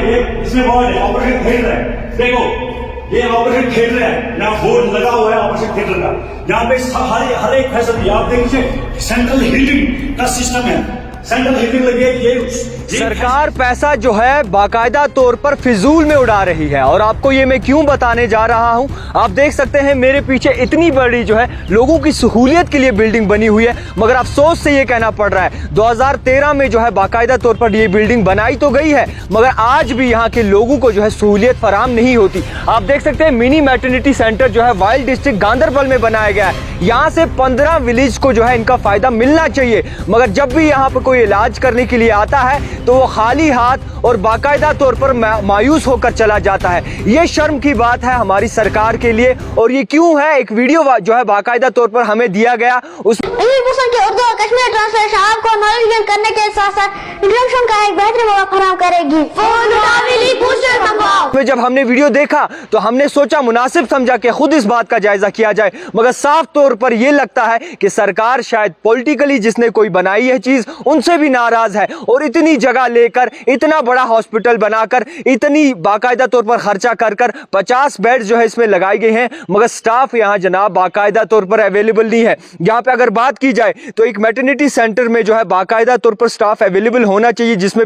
ये इसमें वार्ड है, ऑपरेशन थिएटर है। देखो ये ऑपरेशन थिएटर है, यहाँ बोर्ड लगा हुआ है ऑपरेशन थिएटर का। यहाँ पे हर एक फैसिलिटी आप देखिए, सेंट्रल हीटिंग का सिस्टम है, सेंट्रल हीटिंग लगी है। ये सरकार पैसा जो है बाकायदा तौर पर फिजूल में उड़ा रही है, और आपको ये मैं क्यों बताने जा रहा हूं। आप देख सकते हैं मेरे पीछे इतनी बड़ी जो है लोगों की सहूलियत के लिए बिल्डिंग बनी हुई है, मगर अफसोस से ये कहना पड़ रहा है 2013 में जो है बाकायदा तौर पर ये बिल्डिंग बनाई तो गई है, मगर आज भी यहाँ के लोगों को जो है सहूलियत फराम नहीं होती। आप देख सकते हैं मिनी मैटरनिटी सेंटर जो है वाइल्ड डिस्ट्रिक्ट गांधरबल में बनाया गया है। यहाँ से 15 विलेज को जो है इनका फायदा मिलना चाहिए, मगर जब भी यहाँ पर कोई इलाज करने के लिए आता है तो वो खाली हाथ और बाकायदा तौर पर मायूस होकर चला जाता है। ये शर्म की बात है हमारी सरकार के लिए। और ये क्यों है, एक वीडियो जो है बाकायदा तौर पर हमें दिया गया, उस के उर्दू और कश्मीर ट्रांसलेशन आपको नॉलेज गेन करने के साथ साथ इंट्रोडक्शन का एक बेहतर मौका फराहम करेगी। जब हमने वीडियो देखा तो हमने सोचा, मुनासिब समझा कि खुद इस बात का जायजा किया जाए, मगर साफ तौर पर यह लगता है कि सरकार शायद पॉलिटिकली जिसने कोई बनाई है चीज उनसे भी नाराज है, और इतनी जगह लेकर इतना बड़ा हॉस्पिटल बनाकर इतनी बाकायदा तौर पर खर्चा कर 50 बेड जो है इसमें लगाए गए हैं, मगर स्टाफ यहाँ जनाब बाकायदा तौर पर अवेलेबल नहीं है। यहाँ पे अगर बात की जाए तो एक मैटरनिटी सेंटर में जो है बाकायदा तौर पर स्टाफ अवेलेबल होना चाहिए, जिसमें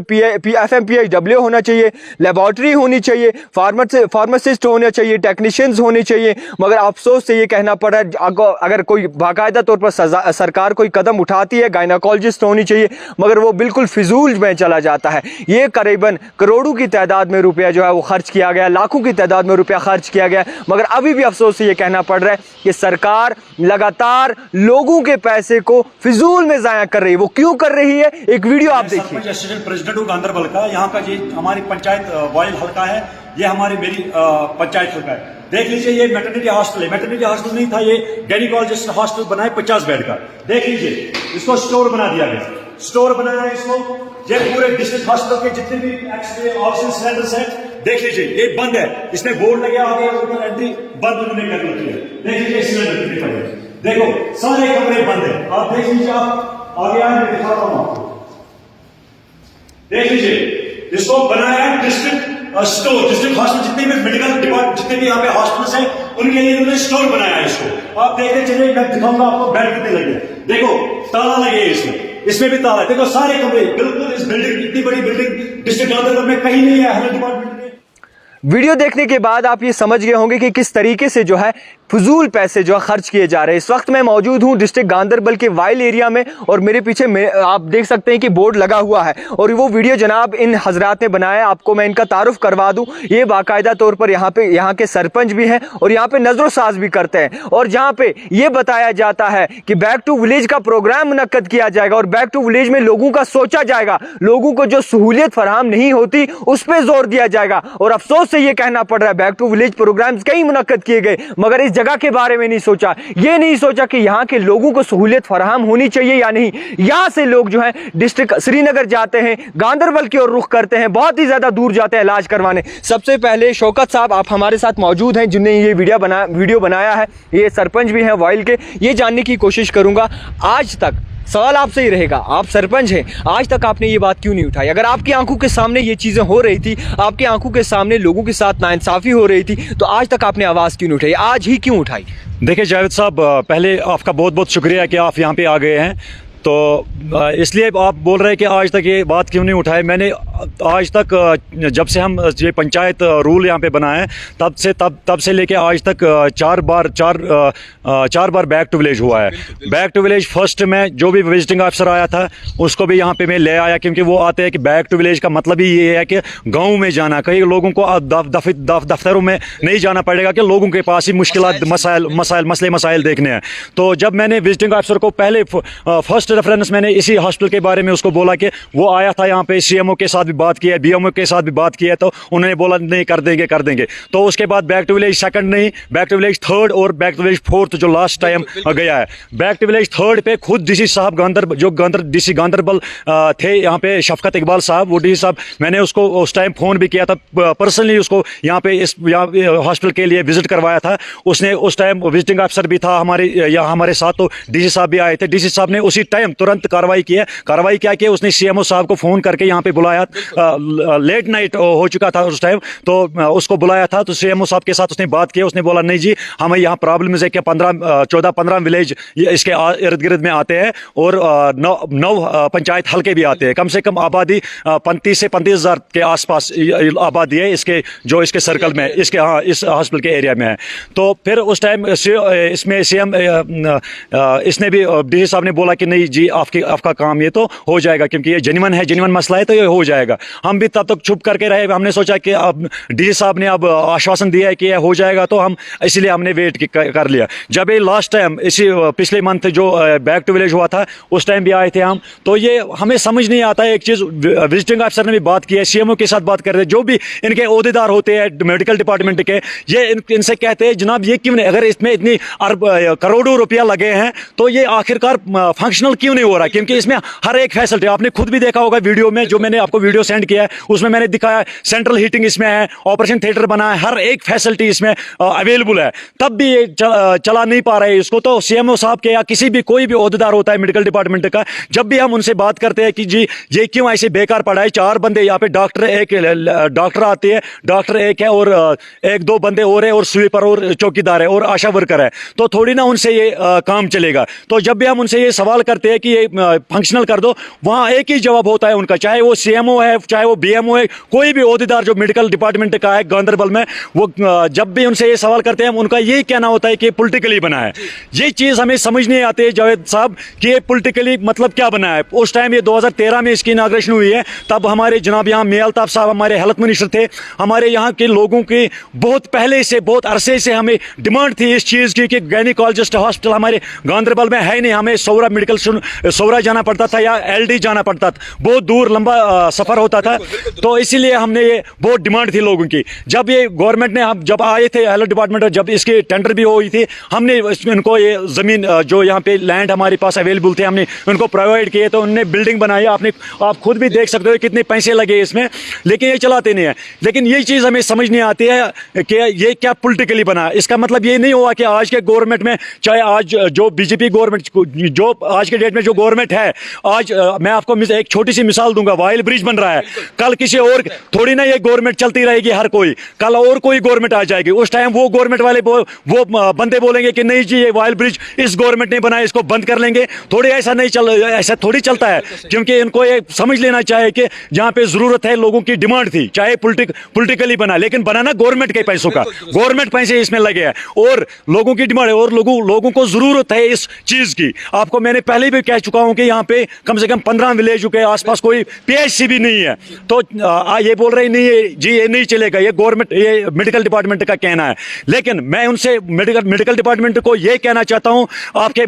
FMPHW होना चाहिए, लेबॉर्ट्री होनी चाहिए, फार्मासिस्ट होना चाहिए, टेक्नीशियंस होने चाहिए। मगर अफसोस से ये कहना पड़ रहा है अगर कोई बाकायदा तौर पर सरकार कोई कदम उठाती है, गायनाकोलॉजिस्ट होनी चाहिए, मगर वो बिल्कुल फिजूल में चला जाता है। ये करीबन करोड़ों की तादाद में रुपया जो है वो खर्च किया गया, लाखों की तादाद में रुपया खर्च किया गया, मगर अभी भी अफसोस से ये कहना पड़ रहा है कि सरकार लगातार लोगों के पैसे को फिजूल में जाया कर रही है। वो क्यों कर रही है, एक वीडियो आप देखिए। प्रेसिडेंट हूँ गांधरबल का, यहाँ का ये हमारी पंचायत वाइल हल्का है, ये हमारी मेरी पंचायत हल्का है। देख लीजिए ये मैटरनिटी हॉस्टल है, मैटरनिटी हॉस्टल नहीं था, ये गायनेकोलॉजिस्ट हॉस्टल बना है 50 बेड का। देख लीजिए इसको स्टोर बना दिया गया, स्टोर बनाया है इसको। ये पूरे डिस्ट्रिक्ट हॉस्पिटल के जितने भी एक्सरे ऑक्सीजन सिलेंडर्स हैं, देख लीजिए ये बंद है, इसमें बोर्ड लगे आ गया, ऊपर एंट्री बंद उन्होंने कर रखी है। देख लीजिए सिलेंडर कितने पड़े, देखो सारे कमरे बंद है। आप देख लीजिए, आप आगे आए, मैं दिखाता हूं आपको। देख लीजिए इसको बनाया है डिस्ट्रिक्ट स्टोर, डिस्ट्रिक्ट हॉस्पिटल जितने भी मेडिकल डिपार्टमेंट जितने भी यहाँ पे हॉस्पिटल्स हैं उनके लिए उन्होंने स्टोर बनाया है इसको। आप देखते चलिए, मैं दिखाऊंगा आपको बेड कितने लगे। देखो ताला लगे इसमें भी ताला है। देखो सारे कमरे बिल्कुल, इस बिल्डिंग इतनी बड़ी बिल्डिंग डिस्ट्रिक्ट गांधरबल में कहीं नहीं है हेल्थ डिपार्टमेंट में। वीडियो देखने के बाद आप ये समझ गए होंगे कि किस तरीके से जो है फजूल पैसे जो है खर्च किए जा रहे हैं। इस वक्त मैं मौजूद हूं डिस्ट्रिक्ट गांधरबल के वाइल एरिया में, और मेरे पीछे आप देख सकते हैं कि बोर्ड लगा हुआ है, और वो वीडियो जनाब इन हजरात ने बनाया। आपको मैं इनका तारुफ करवा दूं, ये बाकायदा तौर पर यहाँ के सरपंच भी हैं और यहाँ पे नजरोसाज भी करते हैं, और जहाँ पे ये बताया जाता है कि बैक टू विलेज का प्रोग्राम मुनक्कद किया जाएगा, और बैक टू विलेज में लोगों का सोचा जाएगा, लोगों को जो सहूलियत फराहम नहीं होती उस पर जोर दिया जाएगा। और अफसोस से ये कहना पड़ रहा है बैक टू विलेज प्रोग्राम कई मुनक्कद किए गए, मगर इस जगह के बारे में नहीं सोचा। ये नहीं सोचा कि यहाँ के लोगों को सहूलियत फराहम होनी चाहिए या नहीं। यहाँ से लोग जो है डिस्ट्रिक्ट श्रीनगर जाते हैं, गांधरबल की ओर रुख करते हैं, बहुत ही ज्यादा दूर जाते हैं इलाज करवाने। सबसे पहले शौकत साहब आप हमारे साथ मौजूद हैं, जिन्हें ये वीडियो बनाया है, ये सरपंच भी हैं वाइल के। ये जानने की कोशिश करूंगा, आज तक सवाल आपसे ही रहेगा, आप सरपंच हैं, आज तक आपने ये बात क्यों नहीं उठाई? अगर आपकी आंखों के सामने ये चीजें हो रही थी, आपकी आंखों के सामने लोगों के साथ नाइंसाफी हो रही थी, तो आज तक आपने आवाज क्यों नहीं उठाई? आज ही क्यों उठाई? देखिए जावेद साहब, पहले आपका बहुत बहुत शुक्रिया कि आप यहाँ पे आ गए हैं। तो इसलिए आप बोल रहे हैं कि आज तक ये बात क्यों नहीं उठाई। मैंने आज तक जब से हम ये पंचायत रूल यहाँ पे बनाए तब से लेके आज तक चार बार बैक टू विलेज हुआ है। बैक टू विलेज फर्स्ट में जो भी विजिटिंग ऑफिसर आया था उसको भी यहाँ पे मैं ले आया, क्योंकि वो आते हैं कि बैक टू विलेज का मतलब ही ये है कि गाँव में जाना। कई लोगों को दफ्तरों में नहीं जाना पड़ेगा कि लोगों के पास ही मुश्किलात मसाइल देखने हैं। तो जब मैंने विजिटिंग ऑफिसर को पहले फर्स्ट रेफरेंस मैंने इसी हॉस्पिटल के बारे में उसको बोला कि वो आया था यहाँ पे, CMO के साथ भी बात किया, BMO के साथ भी बात किया, तो उन्होंने बोला नहीं कर देंगे। तो उसके बाद बैक टू विलेज सेकंड नहीं, बैक टू विलेज थर्ड और बैक टू विलेज फोर्थ जो लास्ट टाइम गया है। बैक टू विलेज थर्ड पे खुद DC साहब DC गांधरबल थे यहाँ पे, शफकत इकबाल साहब, वो DC साहब, मैंने उसको उस टाइम फोन भी किया था, पर्सनली उसको यहाँ पे इस हॉस्पिटल के लिए विजिट करवाया था। उसने उस टाइम विजिटिंग ऑफिसर भी था हमारे साथ, तो DC साहब भी आए थे। DC साहब ने उसी टाइम तुरंत कार्रवाई की है। कार्रवाई क्या की, उसने CMO साहब को फ़ोन करके यहाँ पे बुलाया, लेट नाइट हो चुका था उस टाइम, तो उसको बुलाया था। तो CMO साहब के साथ उसने बात की, उसने बोला नहीं जी हमें यहाँ प्रॉब्लम है कि 14-15 विलेज इसके इर्द गिर्द में आते हैं और 9 पंचायत हल्के भी आते हैं। कम से कम आबादी 35 से 35,000 के आसपास आबादी है इसके, जो इसके सर्कल में, इसके हाँ इस हॉस्पिटल के एरिया में है। तो फिर उस टाइम इसमें CM इसने भी DC साहब ने बोला कि नहीं जी आपका काम ये तो हो जाएगा, क्योंकि ये जेन्युइन मसला है तो ये हो जाएगा। हम भी तब तक चुप करके रहे, हमने सोचा कि अब DC साहब ने अब आश्वासन दिया है कि ये हो जाएगा, तो हम इसलिए हमने वेट कर लिया। जब ये लास्ट टाइम इसी पिछले मंथ जो बैक टू विलेज हुआ था उस टाइम भी आए थे हम, तो ये हमें समझ नहीं आता है एक चीज़। विजिटिंग ऑफिसर ने भी बात की है, CMO के साथ बात कर रहे हैं, जो भी इनके ओहदेदार होते हैं मेडिकल डिपार्टमेंट के, ये इनसे कहते हैं जनाब ये क्यों नहीं, अगर इसमें इतनी करोड़ों रुपया लगे हैं तो ये आखिरकार फंक्शनल क्यों नहीं हो रहा? क्योंकि इसमें हर एक फैसिलिटी आपने खुद भी देखा होगा वीडियो में, जो मैंने आपको वीडियो सेंड किया है उसमें मैंने दिखाया, सेंट्रल हीटिंग इसमें है, ऑपरेशन थिएटर बना है, हर एक फैसिलिटी इसमें अवेलेबल है, तब भी ये चला नहीं पा रहे इसको। तो CMO साहब के या किसी भी कोई भी ओहदेदार होता है मेडिकल डिपार्टमेंट का, जब भी हम उनसे बात करते हैं कि जी ये क्यों ऐसे बेकार पड़ा है, 4 बंदे यहाँ पे डॉक्टर आते हैं, डॉक्टर एक है और 1-2 बंदे और है और स्वीपर और चौकीदार है और आशा वर्कर है, तो थोड़ी ना उनसे ये काम चलेगा। तो जब भी हम उनसे ये सवाल करते हैं कि ये फंक्शनल कर दो, वहाँ एक ही जवाब होता है उनका, चाहे वो CMO है चाहे वो BMO है, कोई भी ओहदेदार जो मेडिकल डिपार्टमेंट का है गांधरबल में, वो जब भी उनसे ये सवाल करते हैं उनका यही कहना होता है कि पॉलिटिकली बना है। ये चीज़ हमें समझ नहीं आती है जावेद साहब कि ये पॉलिटिकली मतलब क्या बना है। उस टाइम ये 2013 में इसकी इनाग्रेशन हुई है, तब हमारे जनाब यहाँ मियां अल्ताफ साहब हमारे हेल्थ मिनिस्टर थे। हमारे यहाँ के लोगों की बहुत पहले से, बहुत अरसे से हमें डिमांड थी इस चीज़ की कि गायनिकोलॉजिस्ट हॉस्पिटल हमारे गांधरबल में है नहीं, हमें सौरा जाना पड़ता था या LD जाना पड़ता था, बहुत दूर लंबा सफ़र होता था। तो इसीलिए हमने ये बहुत डिमांड थी लोगों की। जब ये गवर्नमेंट ने, हम जब आए थे हेल्थ डिपार्टमेंट, जब इसकी टेंडर भी हुई थी, हमने इनको ये ज़मीन जो यहाँ पे लैंड हमारे पास अवेलेबल थे हमने उनको प्रोवाइड किए, तो उन्होंने बिल्डिंग बनाई। आप खुद भी देख सकते हो कितने पैसे लगे इसमें, लेकिन ये चलाते नहीं है। लेकिन ये चीज़ हमें समझ नहीं आती है कि ये क्या पॉलिटिकली बना। इसका मतलब ये नहीं हुआ कि आज के गवर्नमेंट में, चाहे आज जो BJP गवर्नमेंट, जो आज के डेट में जो गवर्नमेंट है, आज मैं आपको एक छोटी सी मिसाल दूंगा, वाइल ब्रिज बन रहा है, कल किसी और थोड़ी ना ये गवर्नमेंट चलती रहेगी हर कोई, कल और कोई गवर्नमेंट आ जाएगी, उस टाइम वो गवर्नमेंट वाले वो बंदे बोलेंगे कि नहीं जी ये वाइल ब्रिज इस गवर्नमेंट ने बनाया, इसको बंद कर लेंगे। थोड़ी ऐसा थोड़ी चलता है, क्योंकि इनको ये समझ लेना चाहिए कि जहाँ पे जरूरत है, लोगों की डिमांड थी, चाहे पॉलिटिकली बना, लेकिन बनाना गवर्नमेंट के पैसों का, गवर्नमेंट पैसे इसमें लगे हैं और लोगों की डिमांड है और लोगों को जरूरत है इस चीज की। आपको मैंने पहले भी कह चुका हूं कि यहाँ पे कम से कम 15 विलेज के आसपास कोई PHC भी नहीं है, तो ये बोल रहे नहीं है जी ये नहीं चलेगा, ये गवर्नमेंट, ये मेडिकल डिपार्टमेंट का कहना है। लेकिन मैं उनसे मेडिकल डिपार्टमेंट को ये कहना चाहता हूं आपके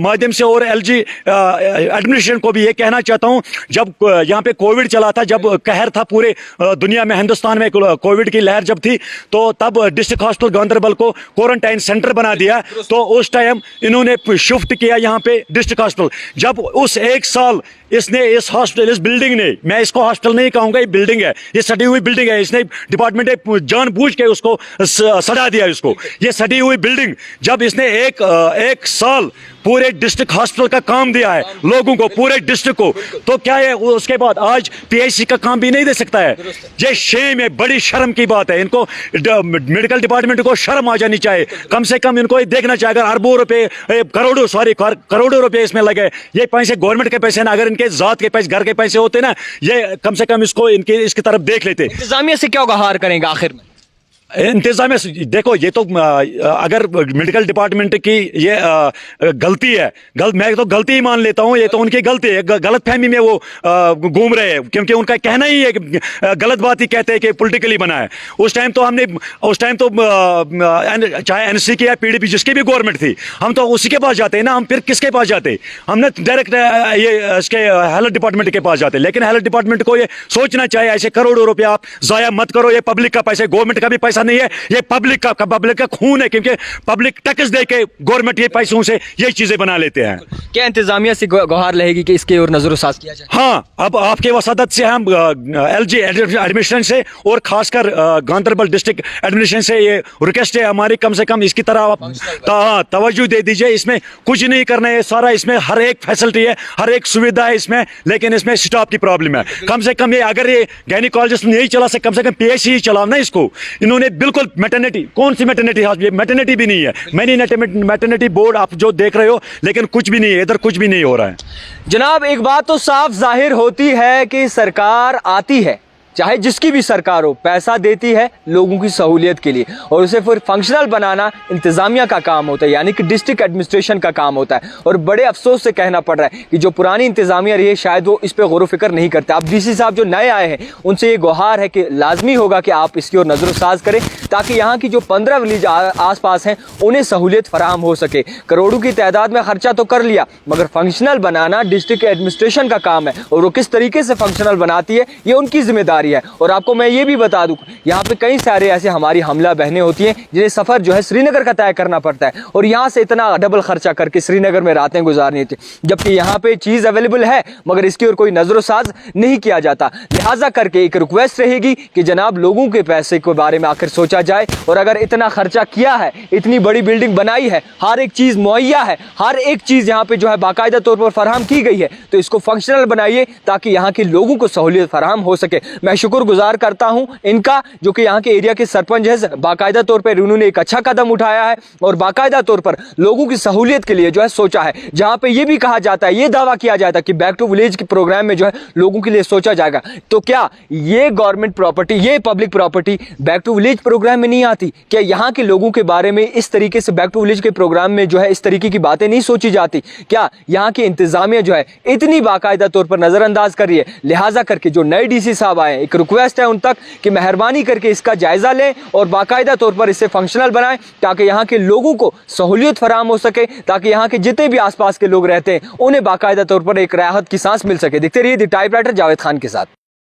माध्यम से, और LG एडमिनिस्ट्रेशन को भी ये कहना चाहता हूं, जब यहाँ पे कोविड चला था, जब कहर था पूरे दुनिया में, हिंदुस्तान में कोविड की लहर जब थी, तो तब डिस्ट्रिक्ट हॉस्पिटल गांधरबल को क्वारंटाइन सेंटर बना दिया। तो उस टाइम इन्होंने शिफ्ट किया यहाँ पे डिस्ट्रिक्ट हॉस्पिटल। जब उस 1 साल इसने इस हॉस्पिटल, इस बिल्डिंग ने, मैं इसको हॉस्पिटल नहीं कहूंगा, ये बिल्डिंग है, ये सड़ी हुई बिल्डिंग है, इसने डिपार्टमेंट ने जानबूझ के उसको सड़ा दिया इसको, ये सड़ी हुई बिल्डिंग। जब इसने एक साल पूरे डिस्ट्रिक्ट हॉस्पिटल का काम दिया है लोगों को, पूरे डिस्ट्रिक्ट को, तो क्या है उसके बाद आज PHC का काम भी नहीं दे सकता है? ये शेम है, बड़ी शर्म की बात है। इनको मेडिकल डिपार्टमेंट को शर्म आ जानी चाहिए, कम से कम इनको ये देखना चाहिए। अगर अरबों रुपए, करोड़ों रुपए इसमें लगे, ये पैसे गवर्नमेंट के पैसे ना, अगर इनके जात के पैसे, घर के पैसे होते ना, ये कम से कम इसकी तरफ देख लेते। इंतजामिया से क्या गुहार करेंगे आखिर में? इंतजामिया देखो, ये तो अगर मेडिकल डिपार्टमेंट की ये गलती है, मैं तो गलती ही मान लेता हूँ, ये तो उनकी गलती है, गलत फहमी में वो घूम रहे हैं, क्योंकि उनका कहना ही है कि गलत बात ही कहते हैं कि पॉलिटिकली बना है। उस टाइम तो चाहे NC की या PDP जिसकी भी गवर्नमेंट थी, हम तो उसी के पास जाते हैं ना, हम फिर किसके पास जाते? हमने डायरेक्ट ये इसके हेल्थ डिपार्टमेंट के पास जाते। लेकिन हेल्थ डिपार्टमेंट को ये सोचना चाहिए, ऐसे करोड़ों रुपया आप जाया मत करो, ये पब्लिक का पैसा, गवर्नमेंट का भी पैसा पैसा नहीं है, ये पब्लिक का खून है, क्योंकि पब्लिक टैक्स दे के गवर्नमेंट ये पैसों से ये चीजें बना लेते हैं। क्या इंतजामिया से गुहार रहेगी कि इसके और नजरसाज किया जाए? हाँ, अब आपके वसादत से हम LG एडमिनिस्ट्रेशन से और खासकर गांधरबल डिस्ट्रिक्ट एडमिनिस्ट्रेशन से ये रिक्वेस्ट है हमारी, कम से कम इसकी तरह आप तवज्जो दे दीजिए। इसमें कुछ नहीं करना है, सारा इसमें हर एक फैसिलिटी है, हर एक सुविधा है इसमें, लेकिन इसमें स्टाफ की प्रॉब्लम है। कम से कम ये अगर ये गायनिकोलॉजिस्ट नहीं चला सकते, कम से कम PHC ही चलाओ ना इसको। इन्होंने बिल्कुल मैटरनिटी, कौन सी मैटरनिटी, मैटरनिटी भी नहीं है, मैटरनिटी बोर्ड आप जो देख रहे हो, लेकिन कुछ भी नहीं है इधर, कुछ भी नहीं हो रहा है। जनाब, एक बात तो साफ जाहिर होती है कि सरकार आती है, चाहे जिसकी भी सरकार हो, पैसा देती है लोगों की सहूलियत के लिए, और उसे फिर फंक्शनल बनाना इंतजामिया का काम होता है, यानी कि डिस्ट्रिक्ट एडमिनिस्ट्रेशन का काम होता है। और बड़े अफसोस से कहना पड़ रहा है कि जो पुरानी इंतजामिया रही है शायद वो इस पर गौर फिक्र नहीं करते। अब DC साहब जो नए आए हैं उनसे ये गुहार है कि लाजमी होगा कि आप इसकी ओर नजरसाज करें, ताकि यहाँ की जो 15 विलेज आसपास हैं उन्हें सहूलियत फराहम हो सके। करोड़ों की तादाद में खर्चा तो कर लिया, मगर फंक्शनल बनाना डिस्ट्रिक्ट एडमिनिस्ट्रेशन का काम है, और वो किस तरीके से फंक्शनल बनाती है ये उनकी जिम्मेदारी है। और आपको मैं ये भी बता दूं, यहाँ पे कई सारे ऐसे हमारी हमला बहनें होती हैं जिन्हें सफर जो है श्रीनगर का तय करना पड़ता है, और यहाँ से इतना डबल खर्चा करके श्रीनगर में रातें गुजारनी होती, जबकि यहाँ पे चीज अवेलेबल है मगर इसकी ओर कोई नजरसाज नहीं किया जाता। लिहाजा करके एक रिक्वेस्ट रहेगी कि जनाब लोगों के पैसे के बारे में आखिर सोचा जाए, और अगर इतना खर्चा किया है, इतनी बड़ी बिल्डिंग बनाई है, हर एक चीज मुहैया है, हर एक चीज यहाँ पे जो है बाकायदा तौर पर फराहम की गई है, तो इसको फंक्शनल बनाइए ताकि यहाँ के लोगों को सहूलियत फराहम हो सके। मैं शुक्रगुजार करता हूं इनका, जो कि यहाँ के एरिया के सरपंच है, बाकायदा तौर पर उन्होंने एक अच्छा कदम उठाया है और बाकायदा तौर पर लोगों की सहूलियत के लिए जो है सोचा है। जहां पे ये भी कहा जाता है, ये दावा किया जाता है कि बैक टू विलेज के प्रोग्राम में जो है लोगों के लिए सोचा जाएगा, तो क्या ये गवर्नमेंट प्रॉपर्टी, ये public property back to village programme में नहीं आती? क्या यहाँ के लोगों के बारे में इस तरीके से बैक टू विलेज के प्रोग्राम में जो है इस तरीके की बातें नहीं सोची जाती? क्या यहाँ की इंतजामिया जो है इतनी बाकायदा तौर पर नजरअंदाज कर रही है? लिहाजा करके जो नए DC साहब आए, एक रिक्वेस्ट है उन तक कि मेहरबानी करके इसका जायजा लें और बाकायदा तौर पर इसे फंक्शनल बनाएं, ताकि यहाँ के लोगों को सहूलियत फराहम हो सके, ताकि यहाँ के जितने भी आसपास के लोग रहते हैं उन्हें बाकायदा तौर पर एक राहत की सांस मिल सके। देखते रहिए द टाइपराइटर जावेद खान के साथ।